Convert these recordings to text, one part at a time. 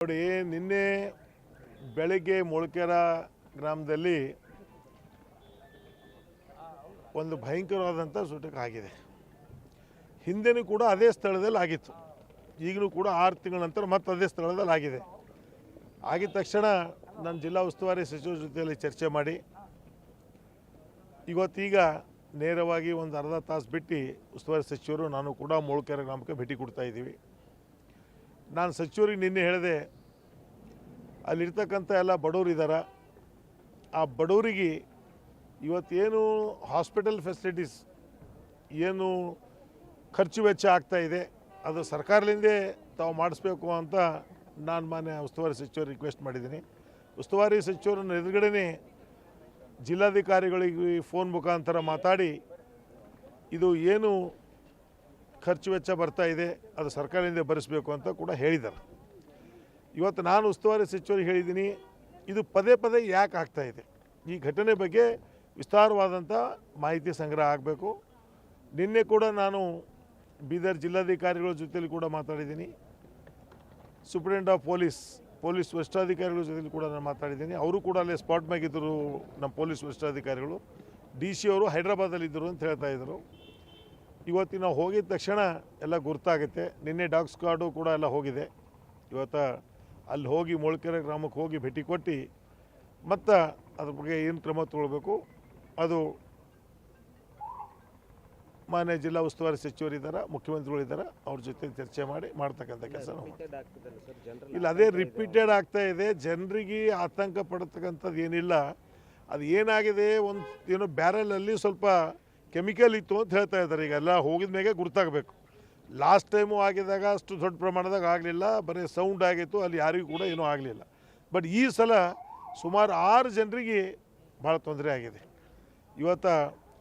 ನೋಡಿ, ನಿನ್ನೆ ಬೆಳಗ್ಗೆ ಮೊಳಕೆರ ಗ್ರಾಮದಲ್ಲಿ ಒಂದು ಭಯಂಕರವಾದಂಥ ಸೂಟಕ ಆಗಿದೆ. ಹಿಂದೆನೂ ಕೂಡ ಅದೇ ಸ್ಥಳದಲ್ಲಿ ಆಗಿತ್ತು. ಈಗಲೂ ಕೂಡ 6 ತಿಂಗಳ ನಂತರ ಮತ್ತೆ ಅದೇ ಸ್ಥಳದಲ್ಲಿ ಆಗಿದೆ. ಆಗಿದ ತಕ್ಷಣ ನಾನು ಜಿಲ್ಲಾ ಉಸ್ತುವಾರಿ ಸಚಿವರ ಜೊತೆಯಲ್ಲಿ ಚರ್ಚೆ ಮಾಡಿ ಇವತ್ತೀಗ ನೇರವಾಗಿ ಒಂದು ಅರ್ಧ ತಾಸು ಬಿಟ್ಟು ಉಸ್ತುವಾರಿ ಸಚಿವರು ನಾನು ಕೂಡ ಮೊಳಕೆರೆ ಗ್ರಾಮಕ್ಕೆ ಭೇಟಿ ಕೊಡ್ತಾ ಇದ್ದೀವಿ. ನಾನು ಸಚಿವರಿಗೆ ನಿನ್ನೆ ಹೇಳಿದೆ, ಅಲ್ಲಿರ್ತಕ್ಕಂಥ ಎಲ್ಲ ಬಡವರು ಇದ್ದಾರೆ, ಆ ಬಡವರಿಗೆ ಇವತ್ತೇನು ಹಾಸ್ಪಿಟಲ್ ಫೆಸಿಲಿಟೀಸ್ ಏನು ಖರ್ಚು ವೆಚ್ಚ ಆಗ್ತಾಯಿದೆ ಅದು ಸರ್ಕಾರದಿಂದೇ ತಾವು ಮಾಡಿಸ್ಬೇಕು ಅಂತ ನಾನು ಮಾನ್ಯ ಉಸ್ತುವಾರಿ ಸಚಿವರು ರಿಕ್ವೆಸ್ಟ್ ಮಾಡಿದ್ದೀನಿ. ಉಸ್ತುವಾರಿ ಸಚಿವರನ್ನು ಎದುರುಗಡೆನೇ ಜಿಲ್ಲಾಧಿಕಾರಿಗಳಿಗೆ ಫೋನ್ ಮುಖಾಂತರ ಮಾತಾಡಿ ಇದು ಏನು ಖರ್ಚು ವೆಚ್ಚ ಬರ್ತಾ ಇದೆ ಅದು ಸರ್ಕಾರದಿಂದ ಭರಿಸಬೇಕು ಅಂತ ಕೂಡ ಹೇಳಿದ್ದಾರೆ. ಇವತ್ತು ನಾನು ಉಸ್ತುವಾರಿ ಸಚಿವರಿಗೆ ಹೇಳಿದ್ದೀನಿ, ಇದು ಪದೇ ಪದೇ ಯಾಕೆ ಆಗ್ತಾಯಿದೆ, ಈ ಘಟನೆ ಬಗ್ಗೆ ವಿಸ್ತಾರವಾದಂಥ ಮಾಹಿತಿ ಸಂಗ್ರಹ ಆಗಬೇಕು. ನಿನ್ನೆ ಕೂಡ ನಾನು ಬೀದರ್ ಜಿಲ್ಲಾಧಿಕಾರಿಗಳ ಜೊತೆಲಿ ಕೂಡ ಮಾತಾಡಿದ್ದೀನಿ, ಸೂಪ್ರಿಂಟೆಂಡೆಂಟ್ ಆಫ್ ಪೊಲೀಸ್ ವರಿಷ್ಠಾಧಿಕಾರಿಗಳ ಜೊತೆಲಿ ಕೂಡ ನಾನು ಮಾತಾಡಿದ್ದೀನಿ. ಅವರು ಕೂಡ ಅಲ್ಲೇ ಸ್ಪಾಟ್ ಮ್ಯಾಗಿದ್ದರು. ನಮ್ಮ ಪೊಲೀಸ್ ವರಿಷ್ಠಾಧಿಕಾರಿಗಳು DC ಅವರು ಹೈದ್ರಾಬಾದಲ್ಲಿದ್ದರು ಅಂತ ಹೇಳ್ತಾಯಿದ್ರು. ಇವತ್ತು ನಾವು ಹೋಗಿದ ತಕ್ಷಣ ಎಲ್ಲ ಗುರ್ತಾಗುತ್ತೆ. ನಿನ್ನೆ ಡಾಗ್ ಸ್ಕ್ವಾಡು ಕೂಡ ಎಲ್ಲ ಹೋಗಿದೆ. ಇವತ್ತು ಅಲ್ಲಿ ಹೋಗಿ ಮೊಳಕೆರೆ ಗ್ರಾಮಕ್ಕೆ ಹೋಗಿ ಭೇಟಿ ಕೊಟ್ಟು ಮತ್ತು ಅದ್ರ ಬಗ್ಗೆ ಏನು ಕ್ರಮ ತಗೊಳ್ಬೇಕು ಅದು ಮಾನ್ಯ ಜಿಲ್ಲಾ ಉಸ್ತುವಾರಿ ಸಚಿವರಿದ್ದಾರೆ, ಮುಖ್ಯಮಂತ್ರಿಗಳಿದ್ದಾರೆ, ಅವ್ರ ಜೊತೆ ಚರ್ಚೆ ಮಾಡಿ ಮಾಡ್ತಕ್ಕಂಥ ಕೆಲಸ ಇಲ್ಲ. ಅದೇ ರಿಪೀಟೆಡ್ ಆಗ್ತಾ ಇದೆ. ಜನರಿಗೆ ಆತಂಕ ಪಡತಕ್ಕಂಥದ್ದು ಏನಿಲ್ಲ. ಅದು ಏನಾಗಿದೆ, ಒಂದು ಏನೋ ಬ್ಯಾರಲಲ್ಲಿ ಸ್ವಲ್ಪ ಕೆಮಿಕಲ್ ಇತ್ತು ಅಂತ ಹೇಳ್ತಾ ಇದ್ದಾರೆ. ಈಗ ಎಲ್ಲ ಹೋಗಿದ ಮೇಲೆ ಗುರ್ತಾಗಬೇಕು. ಲಾಸ್ಟ್ ಟೈಮು ಆಗಿದಾಗ ಅಷ್ಟು ದೊಡ್ಡ ಪ್ರಮಾಣದಾಗ ಆಗಲಿಲ್ಲ, ಬರೀ ಸೌಂಡ್ ಆಗಿತ್ತು, ಅಲ್ಲಿ ಯಾರಿಗೂ ಕೂಡ ಏನೂ ಆಗಲಿಲ್ಲ. ಬಟ್ ಈ ಸಲ ಸುಮಾರು 6 ಜನರಿಗೆ ಭಾಳ ತೊಂದರೆ ಆಗಿದೆ. ಇವತ್ತು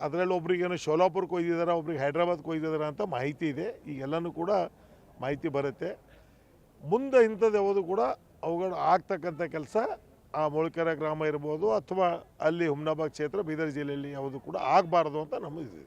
ಅದರಲ್ಲಿ ಒಬ್ರಿಗೇನು ಶೋಲಾಪುರಕ್ಕೆ ಒಯ್ದಿದ್ದಾರೆ, ಒಬ್ರಿಗೆ ಹೈದ್ರಾಬಾದ್ಗೆ ಒಯ್ದಿದ್ದಾರೆ ಅಂತ ಮಾಹಿತಿ ಇದೆ. ಈಗೆಲ್ಲನೂ ಕೂಡ ಮಾಹಿತಿ ಬರುತ್ತೆ. ಮುಂದೆ ಇಂಥದ್ದು ಯಾವುದು ಕೂಡ ಅವುಗಳು ಆಗ್ತಕ್ಕಂಥ ಕೆಲಸ ಆ ಮೊಳಕೆರೆ ಗ್ರಾಮ ಇರ್ಬೋದು ಅಥವಾ ಅಲ್ಲಿ ಹುಮ್ನಾಬಾದ್ ಕ್ಷೇತ್ರ ಬೀದರ್ ಜಿಲ್ಲೆಯಲ್ಲಿ ಯಾವುದು ಕೂಡ ಆಗಬಾರ್ದು ಅಂತ ನಮ್ಮದಿದೆ.